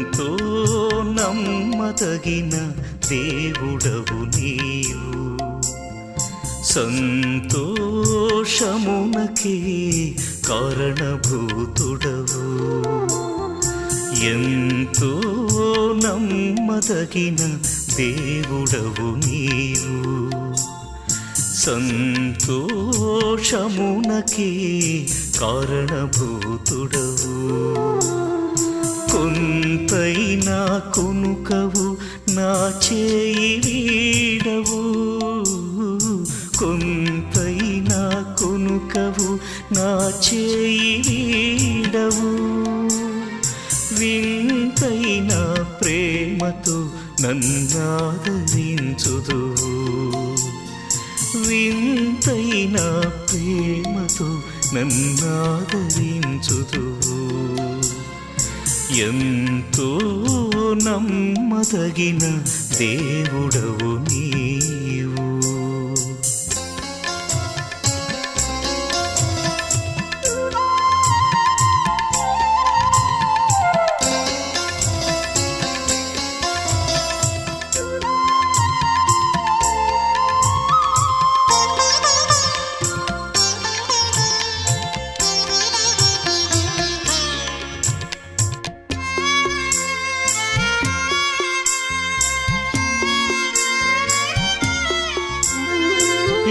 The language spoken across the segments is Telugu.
ఎంతో నమ్మదగిన దేవుడవు నీవు, సంతోషమునకే కారణభూతుడవు. ఎంతో నమ్మదగిన దేవుడవు నీవు, సంతోషమునకే కారణభూతుడవు. కొంతైనా కొనుకవు నా చేయి వీడవు, కొంతైనా కొనుకవు నా చేయి వీడవు. వింతైన ప్రేమతో నన్నాదరించుదువు, వింతైన ప్రేమతో నన్నాదరించుదువు. ఎంతో నమ్మదగిన దేవుడవు నీవు.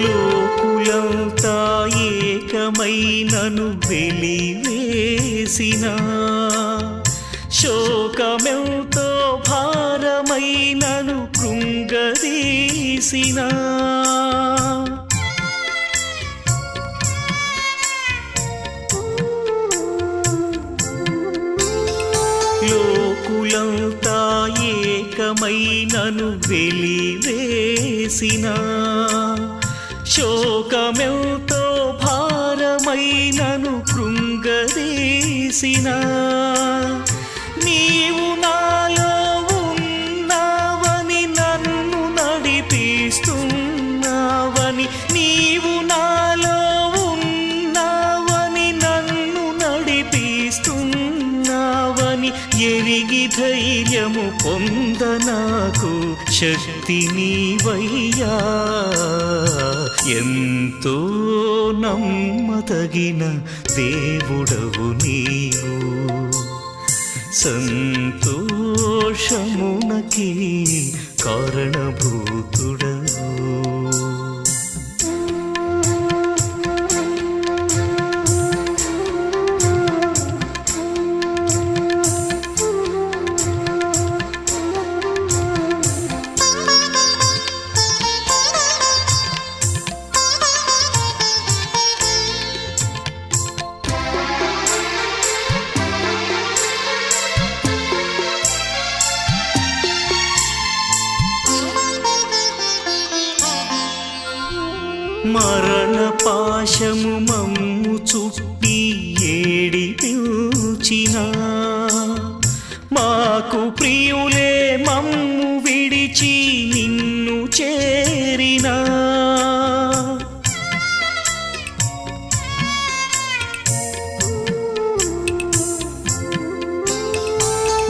లోకులంతా ఏకమై నన్ను వెలివేసిన, శోకమెంతో భారమై నన్ను కృంగదీసిన. లోకులంతా ఏకమై నన్ను వెలివేసిన, శోకమెంతో భారమై నన్ను కృంగదీసిన. నీవు నాలో ఉన్నావని నన్ను నడిపిస్తున్నావని, నీవు నాలో ఉన్నావని నన్ను నడిపిస్తున్నావని ఎరిగి ధైర్యము పొంద నాకు శక్తి నీవయ్యా. ఎంతో నమ్మదగిన దేవుడవు నీవు, సంతోషమునకే కారణభూతుడవు. మరణ పాశము మమ్ము చుట్టి ఏడిపించిన, మాకు ప్రియులే మమ్ము విడిచి నిన్ను చేరిన.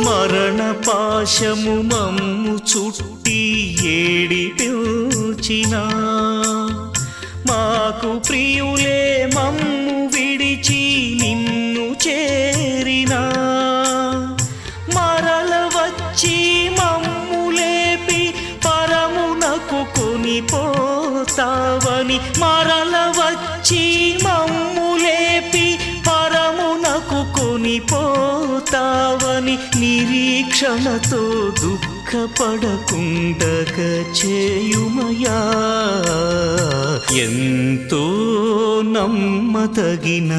మరణ పాశము మమ్ము చుట్టి ఏడిపించిన, మాకు ప్రియులే మమ్ము విడిచి నిన్ను చేరిన. మరల వచ్చి మమ్ము లేపి పరమునకు కొనిపోతావని, మరల వచ్చి మమ్ము లేపి పరమునకు కొనిపోతావని నిరీక్షణతో దుఃఖపడకుండగ చేయుమయా. ఎంతో నమ్మదగిన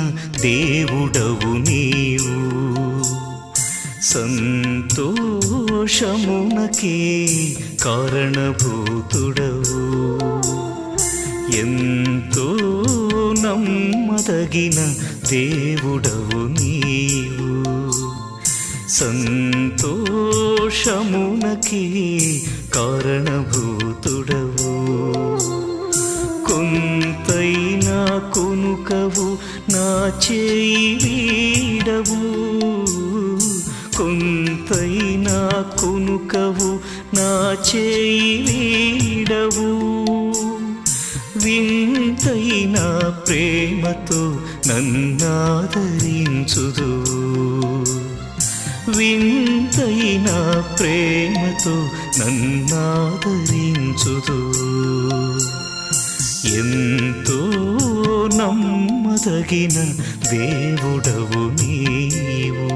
దేవుడవు నీవు, సంతోషమునకే కారణభూతుడవు. ఎంతో నమ్మదగిన దేవుడవు నీవు, సంతోషమునకే కారణభూతుడవు. కొంతైనా కొనుకవు నా చేయి వీడవు, కొంత వింతైన కునుకవు నా చేయి వీడవు వింతైన ప్రేమతో నన్నాదరించుదు వింతైన ప్రేమతో నన్నాదరించుదు ఎంతో నమ్మదగిన దేవుడవు నీవు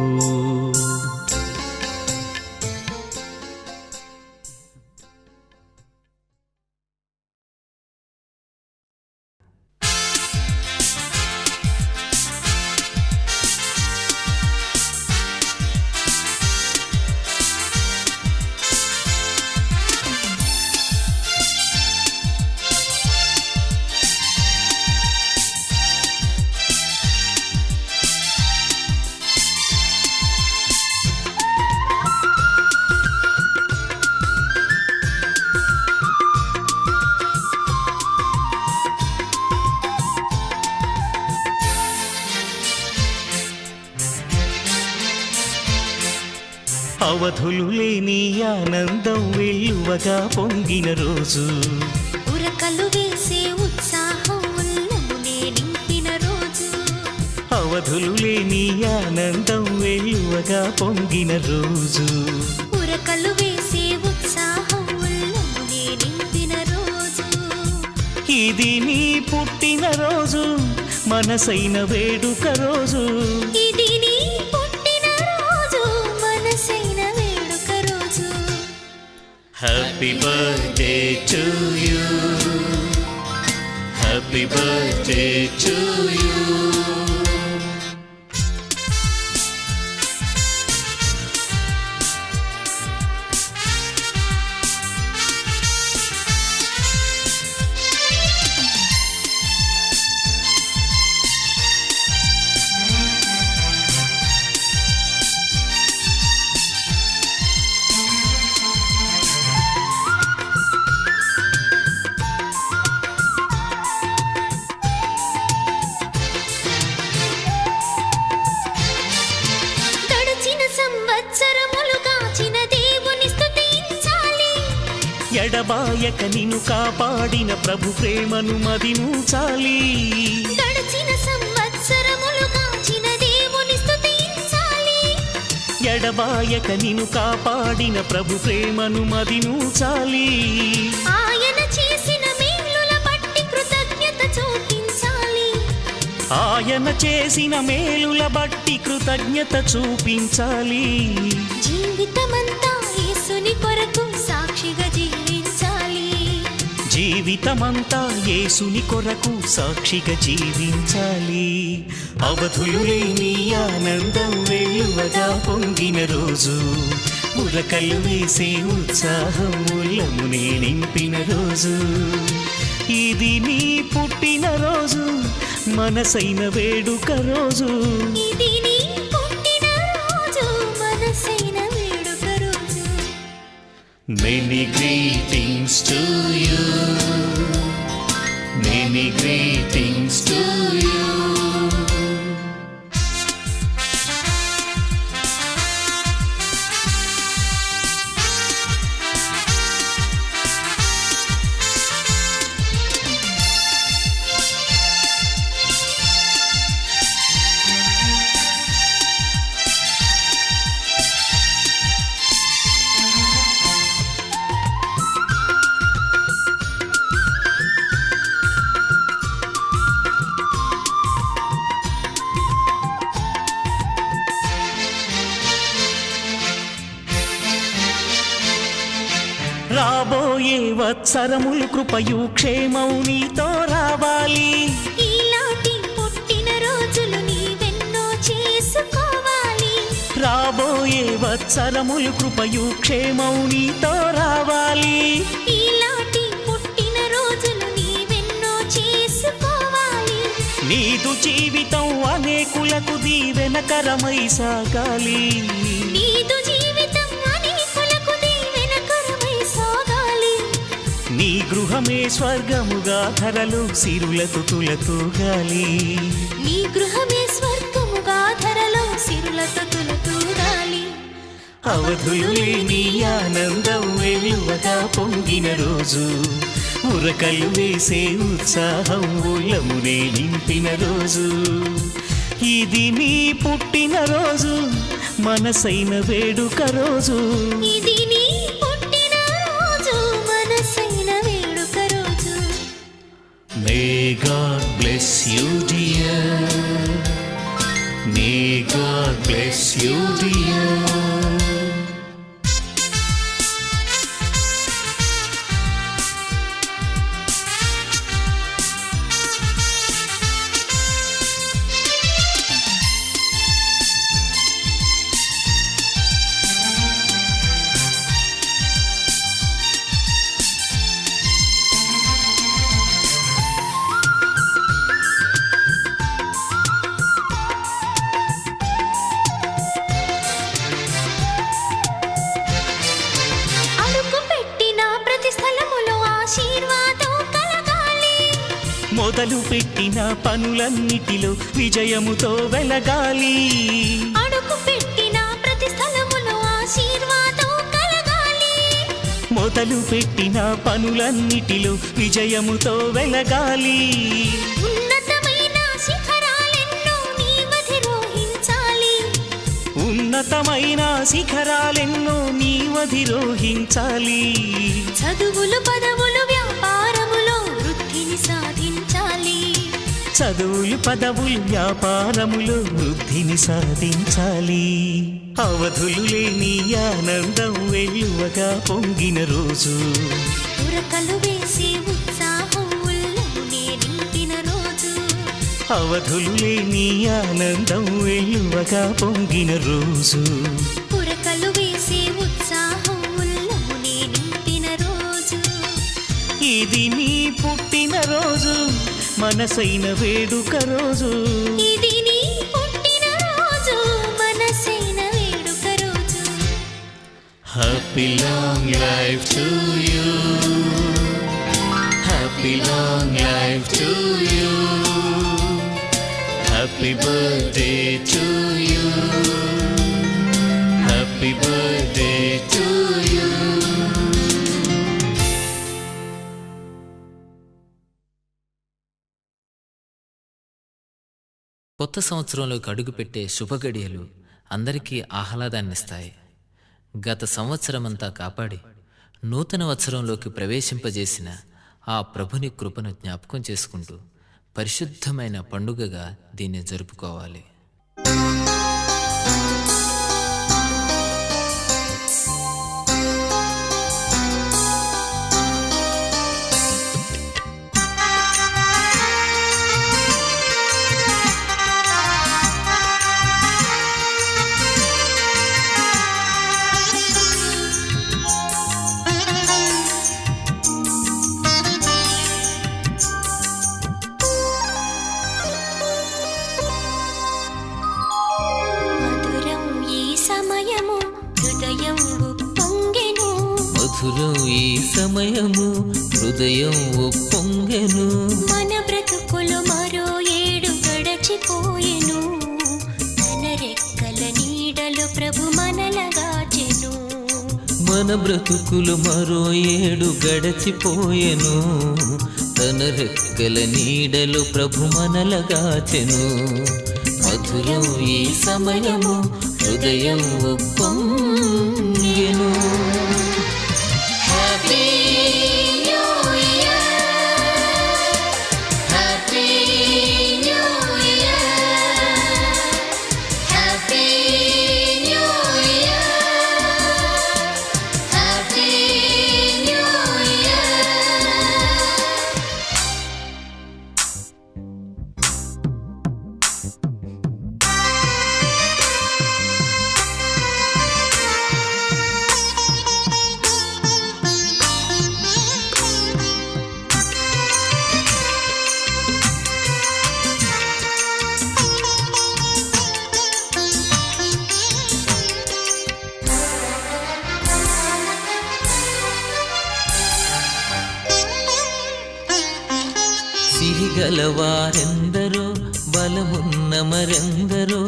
అవధులు లేని ఆనందం వెల్లువగా పొంగిన రోజు ఉరకలు వేసే ఉత్సాహం ఉల్లమునే నింపిన రోజు అవధులు లేని ఆనందం వెల్లువగా పొంగిన రోజు ఉరకలు వేసే ఉత్సాహం ఉల్లమునే నింపిన రోజు ఇది నీ పుట్టిన రోజు మనసైన వేడుక రోజు ఇది నీ పుట్టిన రోజు మనసైన వేడుక రోజు happy birthday to you happy birthday to you ఎడబాయక నిన్ను కాపాడిన ప్రభు ప్రేమను మదించాలి గడిచిన సంవత్సరములు కాచిన దేవుని స్తుతించాలి ఎడబాయక నిన్ను కాపాడిన ప్రభు ప్రేమను మదించాలి ఆయన చేసిన మేలుల బట్టి కృతజ్ఞత చూపించాలి ఆయన చేసిన మేలుల బట్టి కృతజ్ఞత చూపించాలి జీవితమంతా యేసుని కొరకు సాక్షిగా జీవించాలి జీవితమంతా యేసుని కొరకు సాక్షిగా జీవించాలి అవధులు లేని ఆనందం వెల్లువగా పొంగిన రోజు ఉరకలు వేసే ఉత్సాహం ఉల్లమునే నింపిన రోజు ఇది నీ పుట్టిన రోజు మనసైన వేడుక రోజు ఇది నీ పుట్టిన రోజు మనసైన వేడుక రోజు Many greetings to you Many greetings to you రాబోయే వత్సరములు కృపయు క్షేమం నీతో రావాలి ఈలాంటి పుట్టిన రోజులు నీవెన్నో చేసుకోవాలి రాబోయే వత్సరములు కృపయు క్షేమం నీతో రావాలి ఈలాంటి పుట్టిన రోజులు నీవెన్నో చేసుకోవాలి నీదు జీవితం అనేకులకు దీవెనకరమై సాగాలి నీదు జీవితం అనేకులకు దీవెనకరమై సాగాలి నీ గృహమే స్వర్గముగా ధరలు సిరులతో తులతూగాలి నీ గృహమే స్వర్గముగా ధరలో సిరులతో తులతూగాలి అవధులు లేని ఆనందం వెలువగా పొంగిన రోజు, ఉరకలు వేసే ఉత్సాహం ఉల్లమునే నింపిన రోజు. ఇది నీ పుట్టిన రోజు, మనసైన వేడుక రోజు. ఇది నీ పుట్టిన రోజు, మనసైన వేడుక రోజు. May God bless you dear, May God bless you dear. మొదలు పెట్టిన పనులన్నిటిలో విజయముతో వెలగాలి. అడుగు పెట్టిన ప్రతి స్థలములో ఆశీర్వాదం కలగాలి. మొదలు పెట్టిన పనులన్నిటిలో విజయముతో వెలగాలి. ఉన్నతమైన శిఖరాలెన్నో నీవధిరోహించాలి. ఉన్నతమైన శిఖరాలెన్నో నీవధిరోహించాలి. చదువులు పదవులు వ్యాపారములో వృద్ధిని సాధించాలి. చదువులు పదవులు వ్యాపారములో వృద్ధిని సాధించాలి. అవధులు లేని ఆనందం వెలువగా పొంగిన రోజు, ఉరకలు వేసే ఉత్సాహం ఉల్లమునే నింపిన రోజు. అవధులు లేని ఆనందం వెలువగా పొంగిన రోజు, ఉరకలు వేసే ఉత్సాహం ఉల్లమునే నింపిన రోజు. ఇది నీ పుట్టిన రోజు, మనసైన వేడుక రోజు. ఇది నీ పుట్టిన రోజు, మనసైన వేడుక రోజు. Happy long life to you, happy long life to you, happy birthday to you, happy birthday to you. కొత్త సంవత్సరంలోకి అడుగుపెట్టే శుభగడియలు అందరికీ ఆహ్లాదాన్నిస్తాయి. గత సంవత్సరమంతా కాపాడి నూతన వత్సరంలోకి ప్రవేశింపజేసిన ఆ ప్రభుని కృపను జ్ఞాపకం చేసుకుంటూ పరిశుద్ధమైన పండుగగా దీన్ని జరుపుకోవాలి. మధురం ఈ సమయము హృదయం ఉప్పొంగెను. మన బ్రతుకులు మరో ఏడు గడచిపోయెను. తన రెక్కల నీడలో ప్రభు మనలగాచెను. మన బ్రతుకులు మరో ఏడు గడచిపోయెను. తన రెక్కల నీడలో ప్రభు మనలగాచెను. మధురం ఈ సమయము హృదయం ఉప్పొంగెను. సిరిగలవారెందరో బలమున్న మరెందరో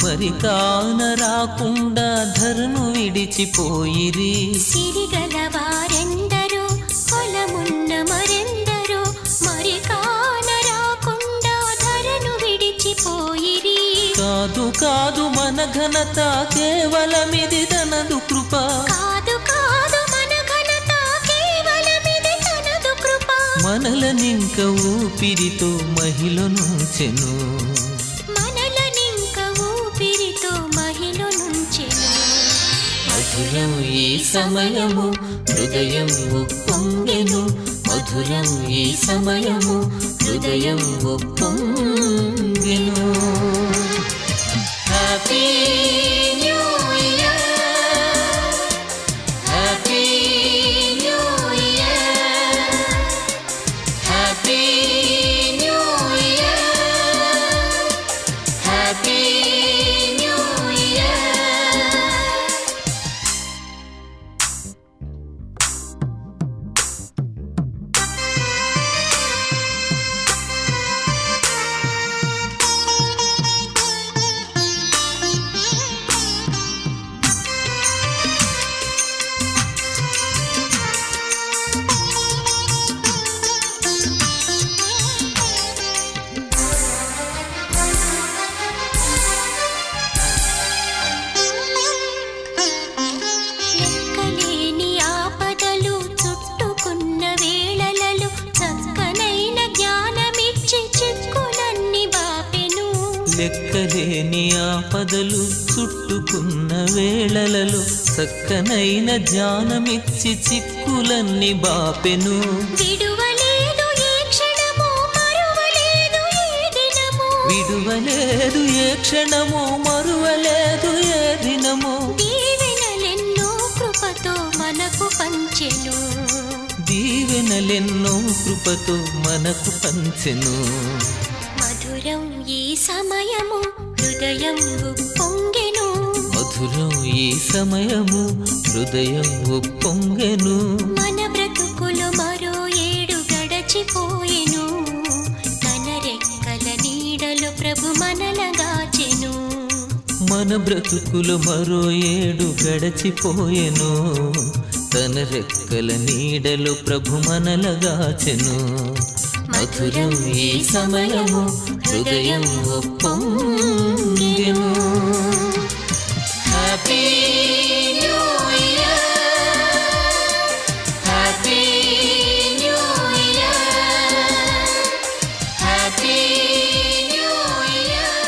మరి కాన రాకుండా ధరను విడిచిపోయిరి. సిరిగల వారెందరో పొలమున్న మరెందరో మరి కాన రాకుండా ధరను విడిచిపోయిరి. కాదు కాదు మన ఘనత కేవలమిది తనదు కృప. కాదు కాదు మన ఘనత కేవలమిది తనదు కృప. మనలనింక ఊపిరితో మహిళనుంచెను. మనలనింక ఊపిరితో మహిళనుంచెను. మధురం ఈ సమయము హృదయం ఉప్పొంగెను. మధురం ఈ సమయము హృదయం ఉప్పొంగెను. Happy new year, happy new year, happy new year, happy new year. లెక్కలేని ఆపదలు చుట్టుకున్న వేళలలో చక్కనైన జ్ఞానమిచ్చి చిక్కులన్నీ బాపెను. లెక్కలేని ఆపదలు చుట్టుకున్న వేళలలో చక్కనైన జ్ఞానమిచ్చి చిక్కులన్నీ బాపెను. విడువలేదు ఏ క్షణము మరువలేదు ఏ దినము. విడువలేదు ఏ క్షణము మరువలేదు ఏ దినము. దీవెనలెన్నో కృపతో మనకు పంచెను. దీవెనలెన్నో కృపతో మనకు పంచెను. మధురం ఈ సమయము హృదయం ఉప్పొంగెను. మధురం ఈ సమయము హృదయం ఉప్పొంగెను. మన బ్రతుకులు మరో ఏడు గడచిపోయెను. తన రెక్కల నీడలో ప్రభు మనలగాచెను. మన బ్రతుకులు మరో ఏడు గడచిపోయెను. తన రెక్కల నీడలో ప్రభు మనలగాచెను. మధురం ఈ సమయము హృదయం ఉప్పొంగెను. Happy new year, happy new year, happy new year,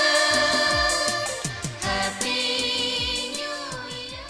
happy new year.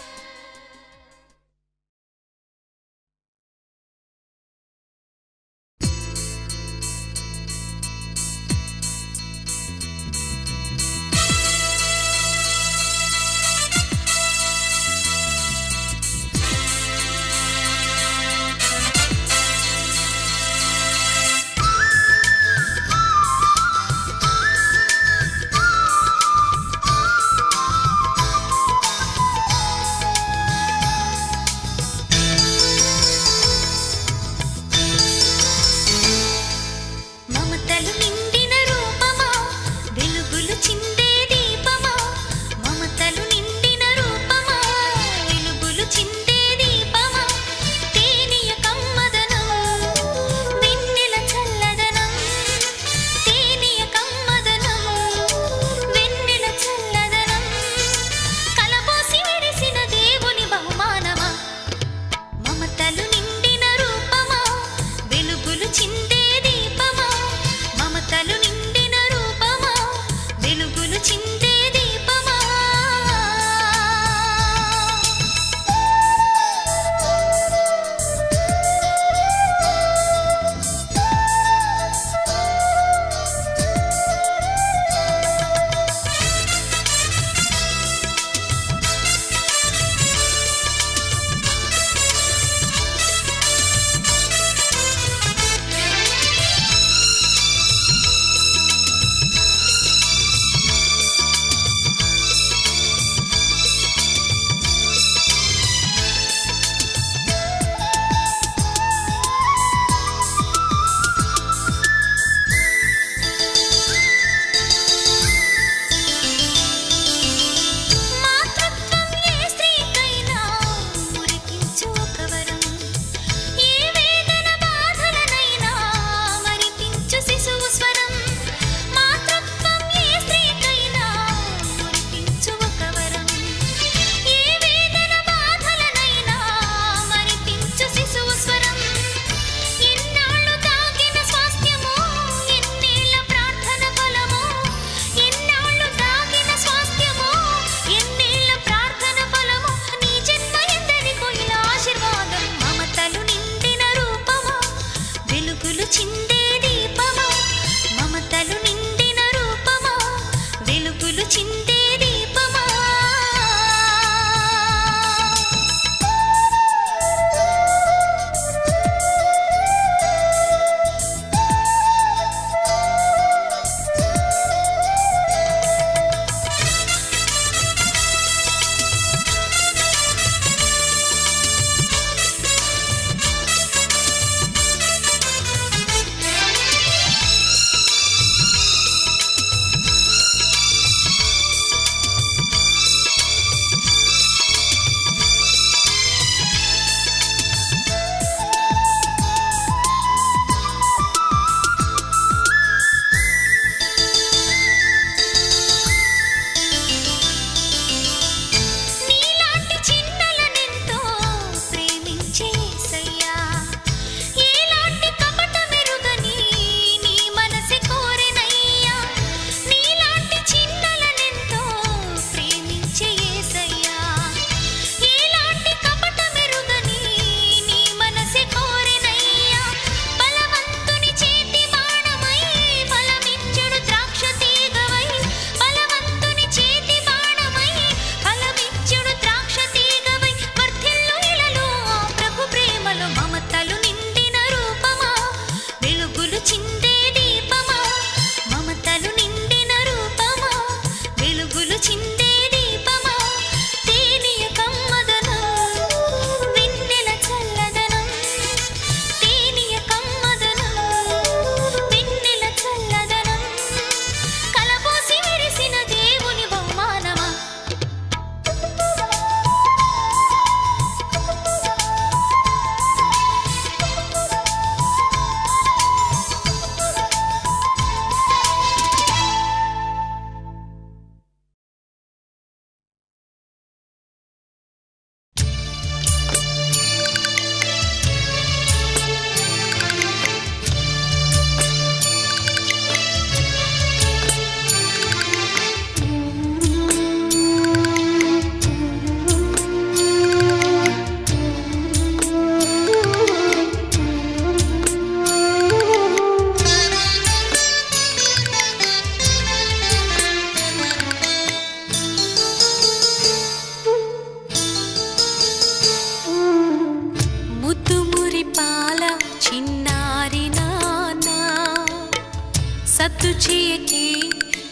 సద్దు చేయకే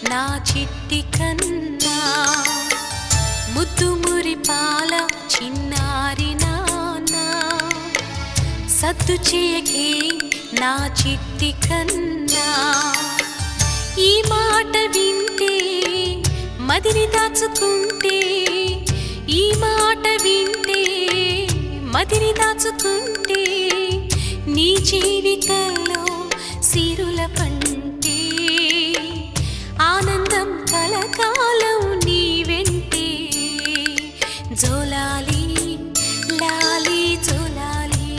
నా చిట్టి కన్నా, ముద్దు మురిపాల చిన్నారి నాన్న. సద్దు చేయకే నా చిట్టి కన్నా, ఈ మాట వింటే మదిని దాచుకుంటే, ఈ మాట వింటే మదిని దాచుకుంటే, నీ జీవితంలో సిరుల పంటే ఆనందం కలకాలం నీ వెంటే. జోలాలి లాలి జోలాలి,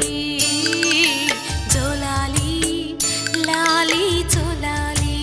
జోలాలి లాలి జోలాలి.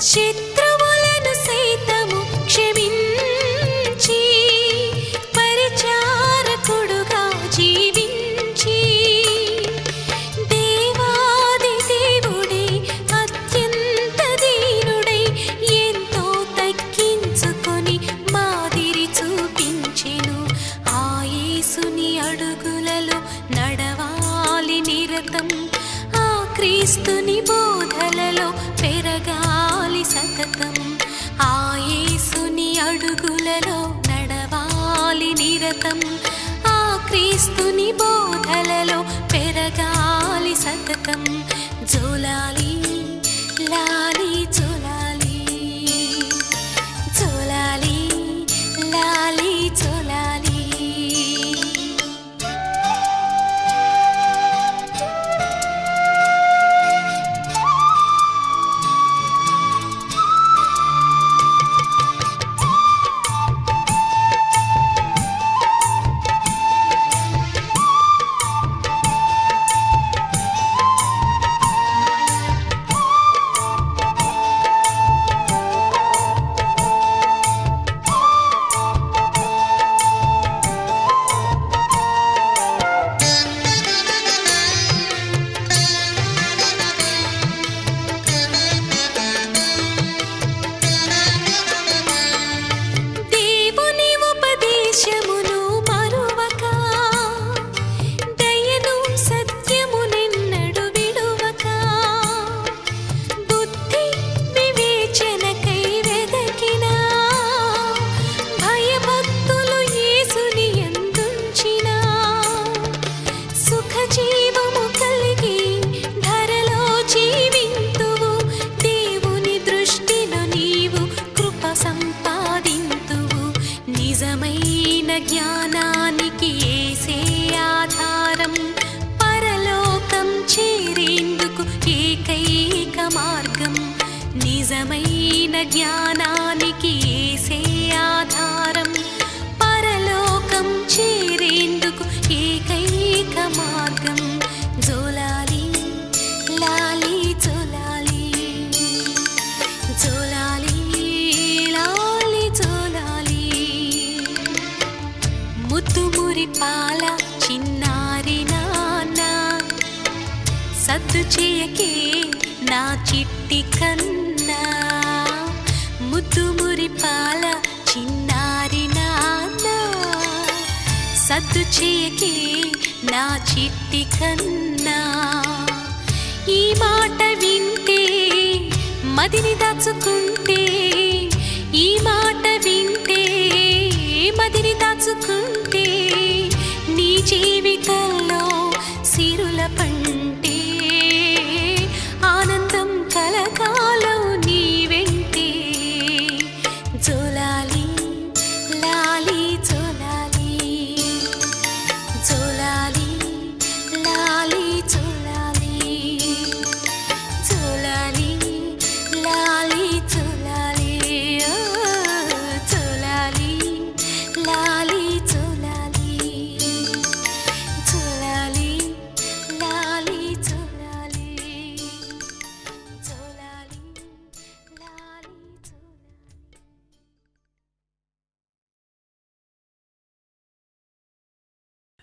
శత్రువులను సైతము క్షమించి, పరిచారకుడుగా జీవించి, దేవాది దేవుడే అత్యంత దీనుడై ఎంతో తగ్గించుకొని మాదిరి చూపించెను. ఆ యేసుని అడుగులలో నడవాలి నిరతం, ఆ క్రీస్తుని బోధలలో పెరగాలి సతతం. ఆ యేసుని అడుగులలో నడవాలి నిరతం, ఆ క్రీస్తుని బోధలలో పెరగాలి సతతం. జోలాలి లాలి జోలాలి, జోలాలి లాలి జోలాలి. జ్ఞానానికి యేసే ఆధారం, పరలోకం చేరేందుకు ఏకైక మార్గం. నిజమైన జ్ఞానానికి యేసే ఆధారం, పరలోకం చేరేందుకు ఏకైక మార్గం. జోలాలి లాలి జోలాలి, జోలాలి లాలి జోలాలి. ముద్దు మురిపాల చిన్నారి నాన్న, సద్దు చేయకే నా చిట్టి కన్నా. ముద్దు మురిపాల చిన్నారి నాన్న, సద్దు చేయకే నా చిట్టి కన్నా. ఈ మాట వింటే మదిని దాచుకుంటే, ఈ మాట వింటే మదిని దాచుకుంటే, నీ జీవితంలో సిరుల పంటే ఆనందం కలకాలం నీ వెంటే. జోలాలి లాలి జోలాలి,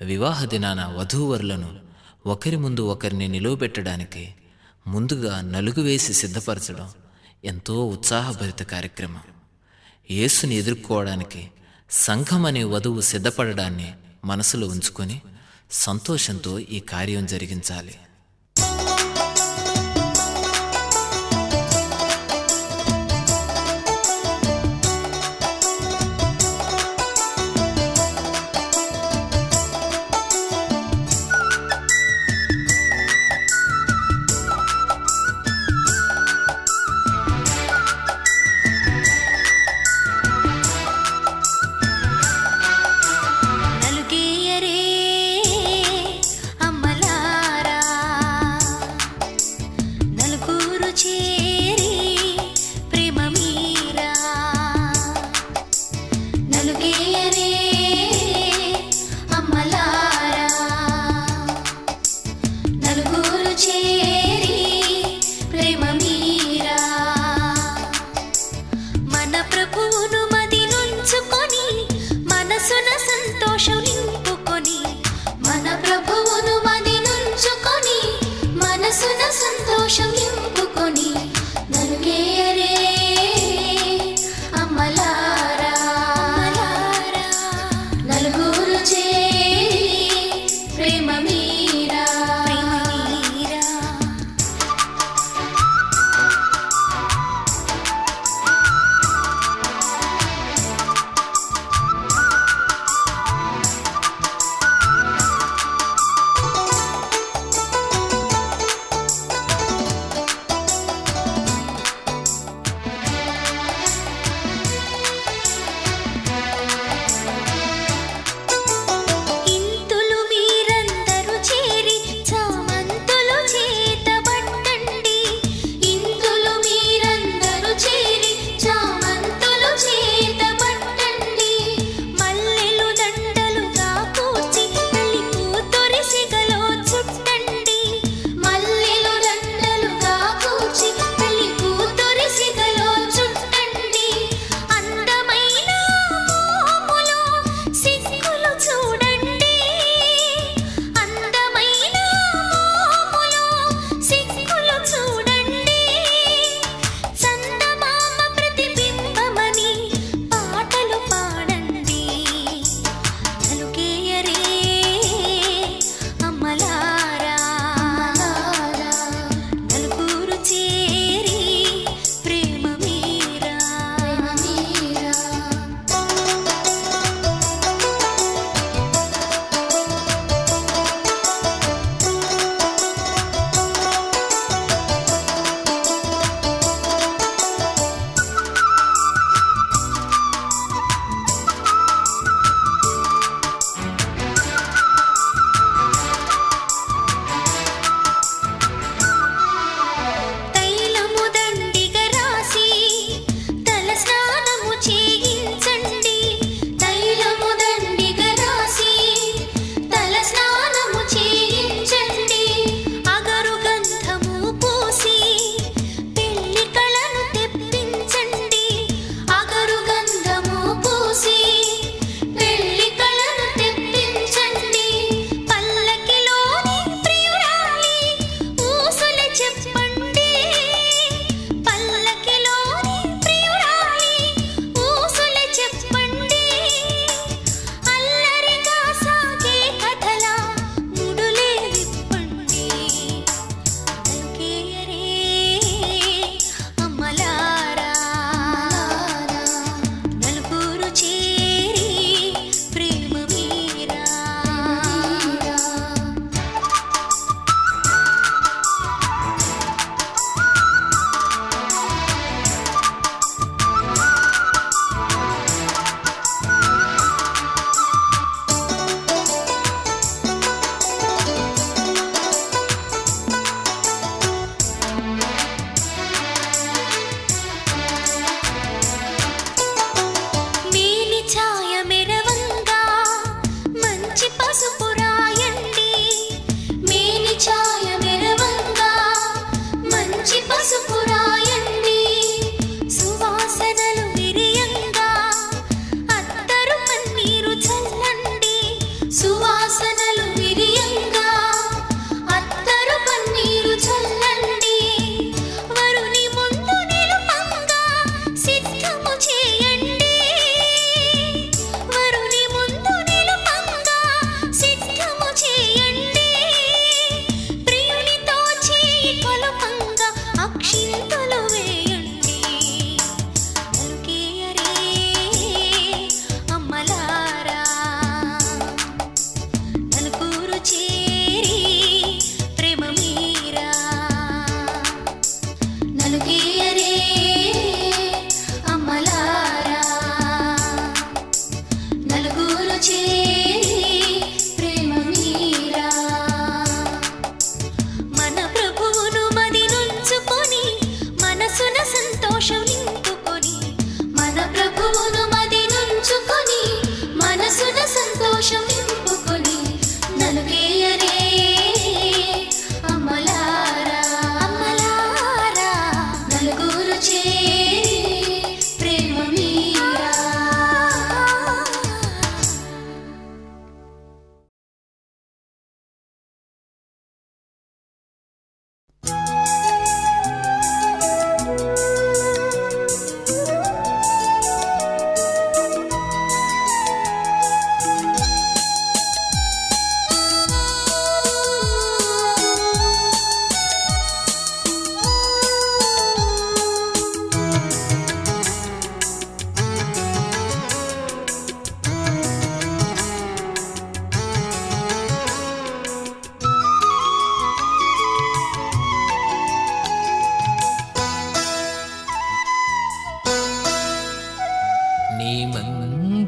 వివాహ దినాన వధూవరులను ఒకరి ముందు ఒకరిని నిలువబెట్టడానికి ముందుగా నలుగు వేసి సిద్ధపరచడం ఎంతో ఉత్సాహభరిత కార్యక్రమం. యేసుని ఎదుర్కోవడానికి సంఘం అనే వధువు సిద్ధపడడాన్ని మనసులో ఉంచుకొని సంతోషంతో ఈ కార్యం జరిగించాలి. నలుగేయరే అమ్మలారా,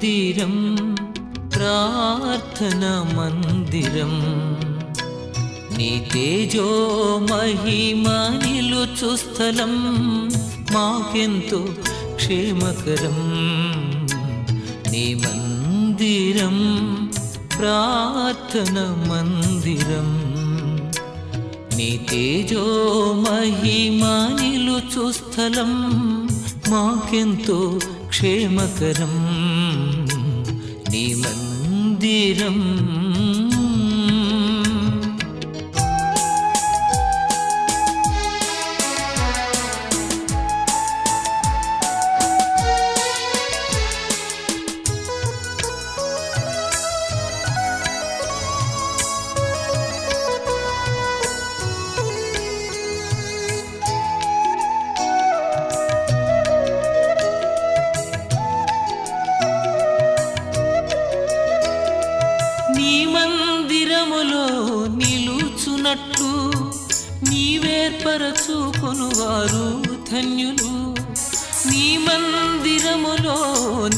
మందిరం ప్రార్థన మందిరం నీ తేజో మహిమ నిలుచు స్థలం మాకెంతో క్షేమకరం నీ మందిరం ప్రార్థన మందిరం నీ తేజో మహిమ నిలుచు స్థలం మాకెంతో క్షేమకరం నీ మందిరం నిలుచున్నట్లు నీవేర్పరచుకొనువారు ధన్యులు నీ మందిరములో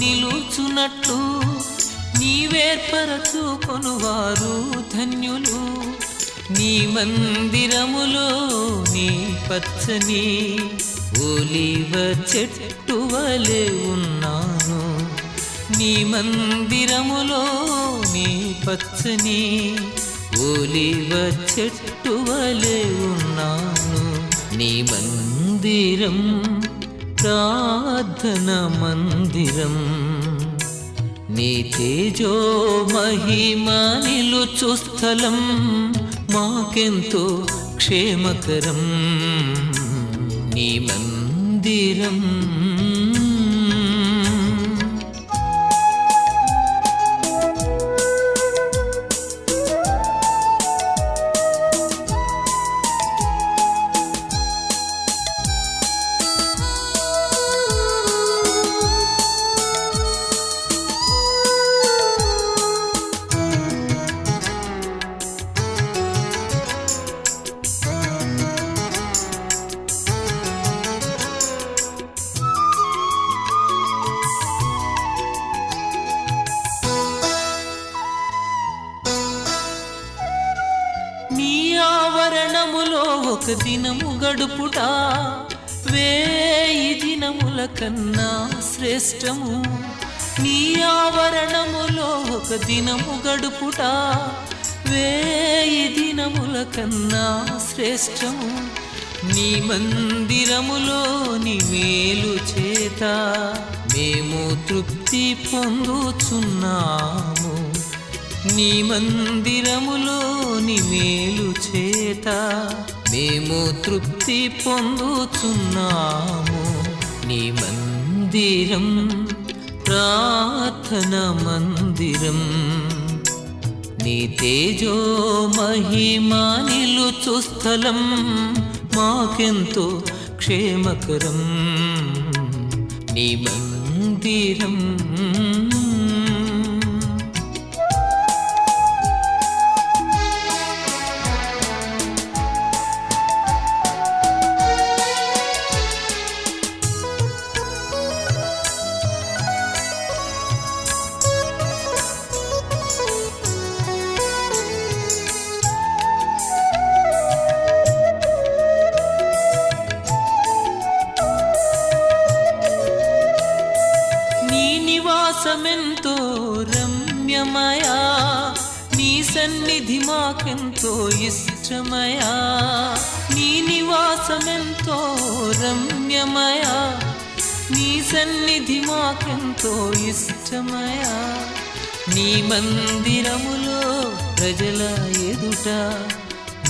నిలుచున్నట్లు నీవేర్పరచుకొనువారు ధన్యులు నీ మందిరములో నీ పచ్చని ఒలీవ చెట్టు వలె ఉన్నాను నీ మందిరములో నీ పచ్చని ఒలీవ చెట్టు వలె ఉన్నాను నీ మందిరం ప్రార్థన మందిరం నీ తేజో మహిమ నిలుచు స్థలం మాకెంతో క్షేమకరం నీ మందిరం నీ ఆవరణములో ఒక దినము గడుపుట 1000 దినముల కన్నా శ్రేష్టము నీ ఆవరణములో ఒక దినము గడుపుట 1000 దినముల కన్నా శ్రేష్టము నీ మందిరములో నీ మేలు చేత మేము తృప్తి పొందుచున్నాము నీ మందిరములో నీ మేలు చేత మేము తృప్తి పొందుచున్నాము నీ మందిరం ప్రార్థన మందిరం నీ తేజో మహిమ నిలుచు స్థలం మాకెంతో క్షేమకరం నీ మందిరం నివాసమెంతో రమ్యమయా నీ సన్నిధి మాకెంతో ఇష్టమయా నీ నివాసమెంతో రమ్యమయా నీ సన్నిధి మాకెంతో ఇష్టమయా నీ మందిరములో ప్రజల ఎదుట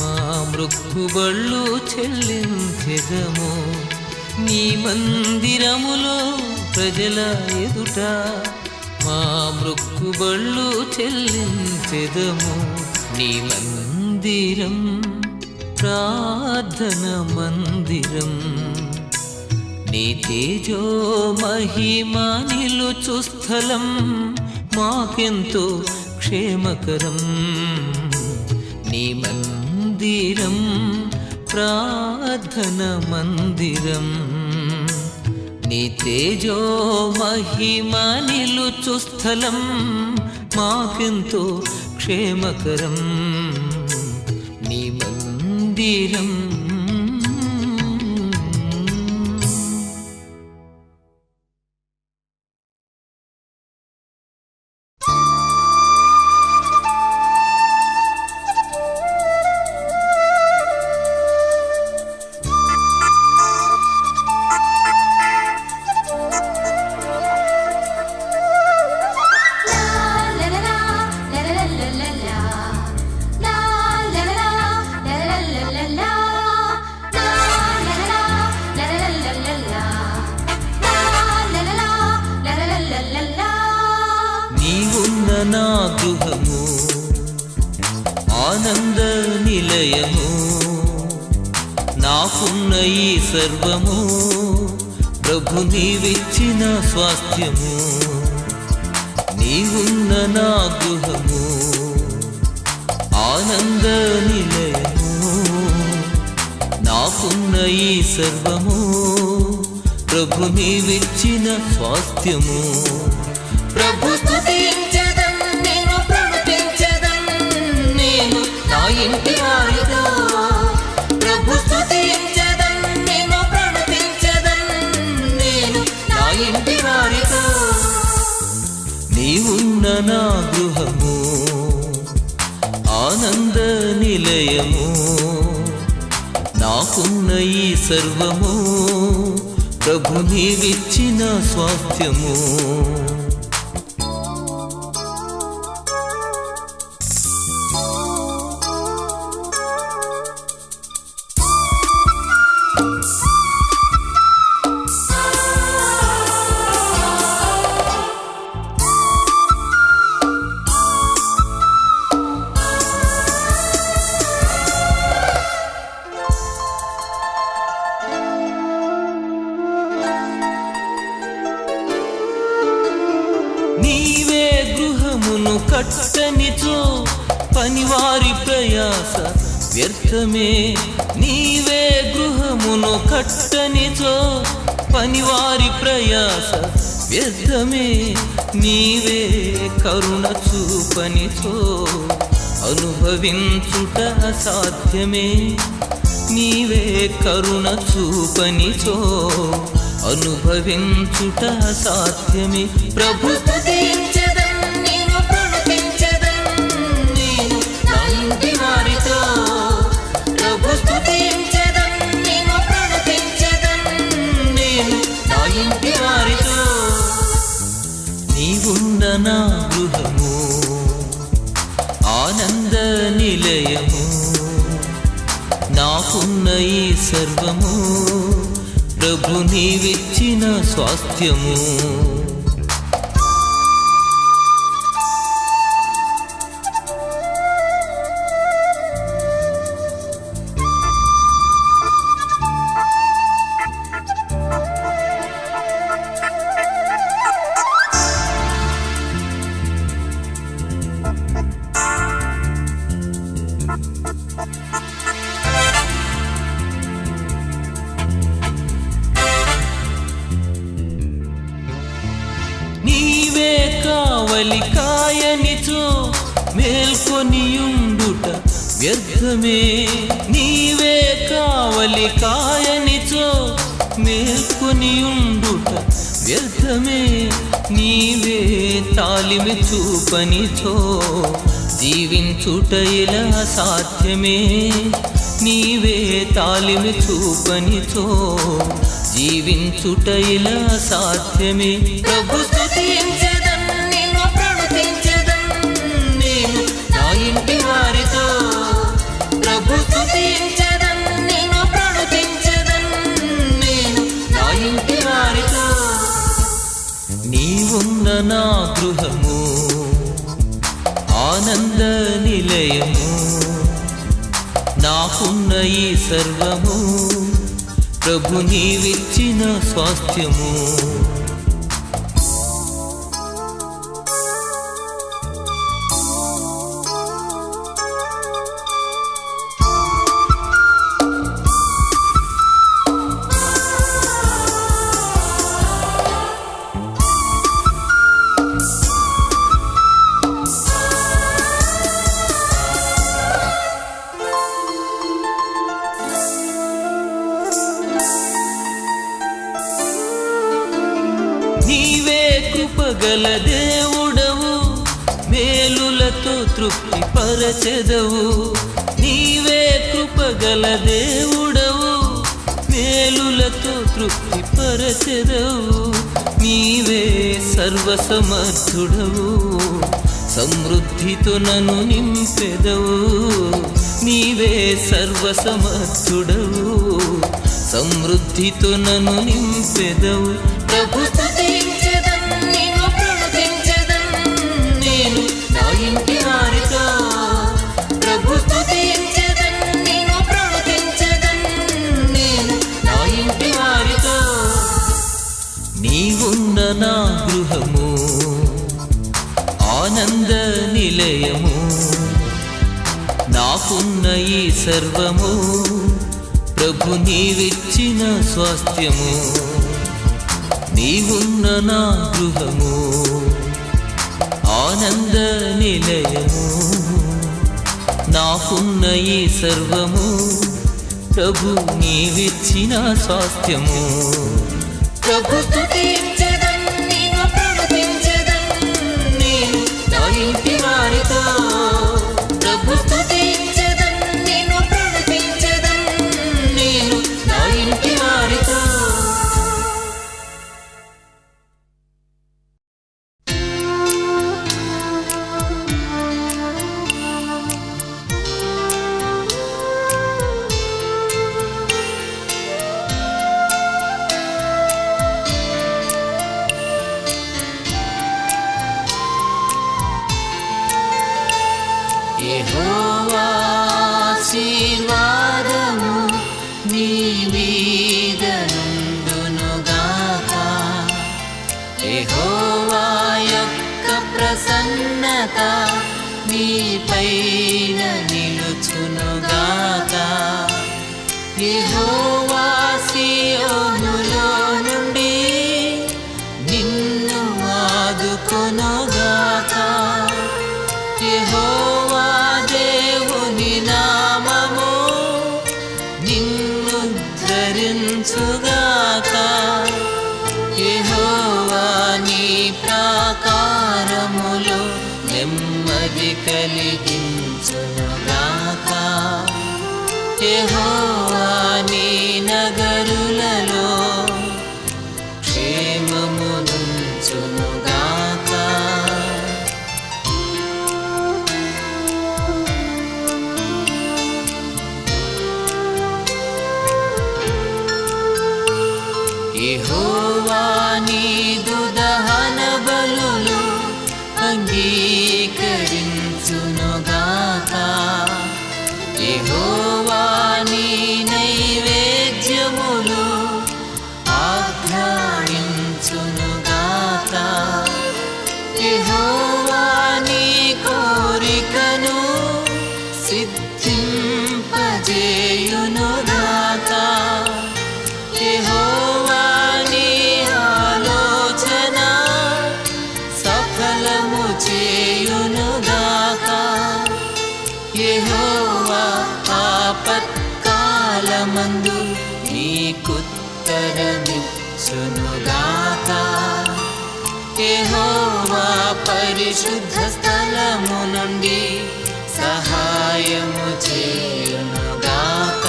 మా మృక్కుబళ్ళు చెల్లించెదము నీ మందిరములో ప్రజల ఎదుట మా మృక్కుబళ్ళు చెల్లించెదము నీ మందిరం ప్రార్థన మందిరం నీ తేజో మహిమ నిలుచు స్థలం మాకెంతో క్షేమకరం నీ మందిరం ప్రార్థన మందిరం నీ తేజో మహిమ నిలుచు స్థలం మాకెంతో క్షేమకరం నీ మందిరం. నీవున్న నా గృహము ఆనంద నిలయము నాకున్న ఈ సర్వము ప్రభు నీవిచ్చిన స్వాస్థ్యము. నీవున్న నా గృహము ఆనంద నిలయము నాకున్న ఈ సర్వము ప్రభు నీవిచ్చిన స్వాస్థ్యము. ప్రభు స్తుతించెదం నేను ప్రణుతించెదం నేను నా ఇంటి వారితో. ప్రభు స్తుతించెదం నేను ప్రణుతించెదం నేను నా ఇంటి వారితో. నీవున్న నా గృహము ఆనంద నిలయము నాకున్న ఈ సర్వము ప్రభు నీవిచ్చిన స్వాస్థ్యము. నీవే గృహమును కట్టనిచో పనివారి ప్రయాస వ్యర్థమే. నీవే గృహమును కట్టనిచో పనివారి ప్రయాస వ్యర్థమే. నీవే కరుణ చూపనిచో అనుభవించుట అసాధ్యమే. నీవే కరుణ చూపనిచో అనుభవించుట అసాధ్యమే. ప్రభు స్తుతించెదం నేను ప్రణుతించెదం నేను నా ఇంటి వారితో. ప్రభు స్తుతించెదం నేను ప్రణుతించెదం నేను నా ఇంటి వారితో. నీవున్న నా గృహము ఆనంద నిలయము నాకున్న ఈ సర్వము ప్రభు నీవిచ్చిన స్వాస్థ్యము. నీవే కావలి కాయనిచో మేల్కొనియుండుట వ్యర్థమే. నీవే కావలి కాయనిచో మేల్కొనియుండుట వ్యర్థమే. నీవే తాలిమి చూపనిచో జీవించుట ఇలా సాధ్యమే. నీవే తాలిమి చూపనిచో జీవించుట ఇలా సాధ్యమే. ప్రభు స్తుతించెదం నేను ప్రణుతించెదం నేను నా ఇంటి వారితో. ప్రభు స్తుతించెదం నేను ప్రణుతించెదం నేను నా ఇంటి వారితో. నీవున్న నా గృహము ఆనంద నిలయము నాకున్న ఈ సర్వము ప్రభు నీవిచ్చిన స్వాస్థ్యము. కృపగల దేవుడవు, మేలులతో తృప్తి పరచెదవు. నీవే కృపగల దేవుడవు, మేలులతో తృప్తి పరచెదవు. నీవే సర్వసమర్థుడవు, సమృద్ధితో నన్ను నింపెదవు. నీవే సర్వసమర్థుడవు, సమృద్ధితో నన్ను నింపెదవు. ప్రభు స్తుతించెదన్, నిన్ను ప్రణుతించెదన్, నేను నా ఇంటి వారితో. ప్రభు స్తుతించెదన్, నిన్ను ప్రణుతించెదన్, నేను నా ఇంటి వారితో. నీవున్న నా గృహము ఆనంద నిలయము, నాకున్న ఈ సర్వము ప్రభు నీవిచ్చిన స్వాస్థ్యము. నీవున్న నా గృహము ఆనంద నిలయము, నాకున్న ఈ సర్వము ప్రభు నీవిచ్చిన స్వాస్థ్యము. ప్రభు స్తుతించెదన్, నిన్ను ప్రణుతించెదన్, నేను నా ఇంటి వారితో. ప్రభు స్తుతించెదన్, నిన్ను ప్రణుతించెదన్, నేను నా ఇంటి వారితో. యెహోవా ఆశీర్వాదము నీ మీద నుండునుగాక. యెహోవా యొక్క ప్రసన్నత నీపైన నిలుచునుగాక. యెహోవా సీయోనులో నుండి నిన్ను ఆదుకొనుగాక. యెహోవా దేవుని నామము నిన్ను ధరించుగాక. యెహోవా నీ ప్రాకారములో నెమ్మది కలిగించునుగాక. యెహోవా నీ నగరులలో క్షేమమునుంచునుగాక. యెహోవా నీదు దహన బలులు అంగీకరించునుగాక. యెహోవా నీ నైవేద్యములు ఆఘ్రాణించునుగాక. యెహోవా నీ కోరికను సిద్ధింపజేయునుగాక. యెహోవా నీ ఆలోచన సఫలము చేయునుగాక. యెహోవా ఆపత్కాలమందు నీకుత్తరమిచ్చునుగాక. యెహోవా పరిశుద్ధ స్థలము నుండి సహాయము చేయునుగాక.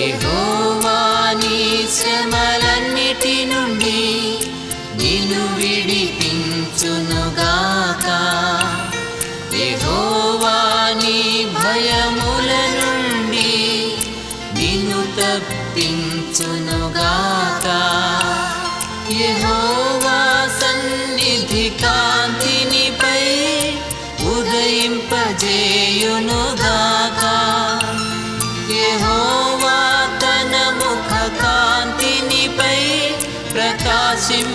యెహోవా నీ శ్రమలన్నిటి నుండి నిన్ను విడిపించునుగాక. యెహోవా నీ భయముల నుండి నిన్ను తప్పించునుగాక. యెహోవా సన్నిధి కాంతినిపై ఉదయింపజేయునుగాక. యెహోవా తన ముఖ కాంతినిపై ప్రకాశింపజేయునుగాక.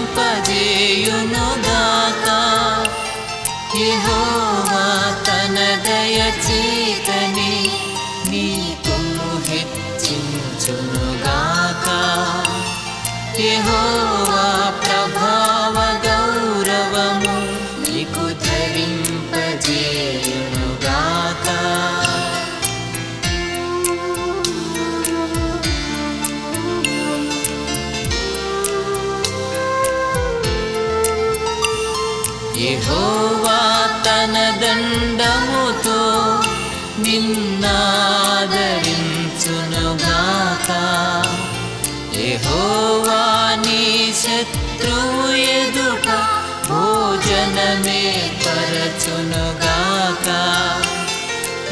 యెహోవా తన దయచేతని నీ కొమ్ము హెచ్చించునుగాక. యెహోవా ప్రభావ గౌరవము నీకు ధరింపజేయునుగాక. నిన్నాదరించునుగాక యెహోవా నీ శత్రువు ఎదుట భోజనమే పరచునుగాక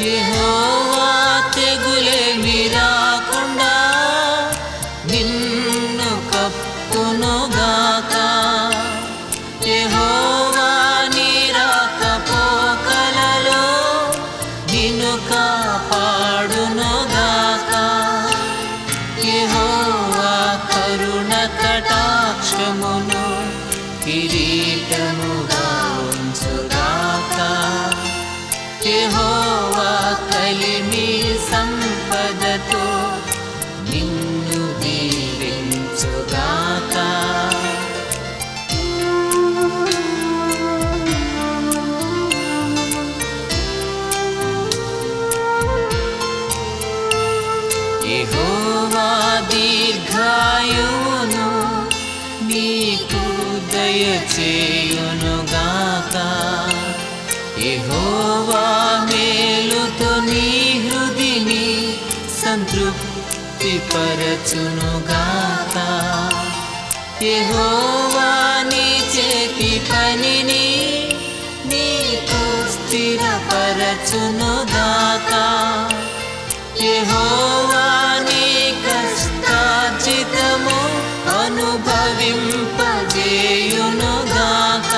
యెహోవా తెగులేమి రాకుండా నిన్ను కప్పునుగాక యెహోవా నీ రాకపోకలలో నిన్ను కాపాడునుగాక యెహోవా కరుణ కటాక్షమును కిరీటముగా ఉంచుగాక యెహోవా కలిమి సంపదతో నిన్ను దీవించుగాక యెహోవా దీర్ఘాయువును నీకు దయచేయునుగాక యెహోవా మేలుతో నీ హృదిని సంతృప్తి పరచునుగాక యెహోవా నీ చేతి పనిని నీకు స్థిరపరచునుగాక యెహోవా నీ కష్టార్జితము అనుభవింపజేయునుగాక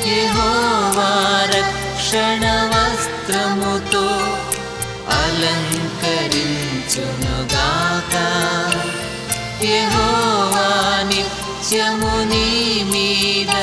యెహోవా రక్షణ వస్త్రముతో అలంకరించునుగాక యెహోవా నిత్యము నీ మీద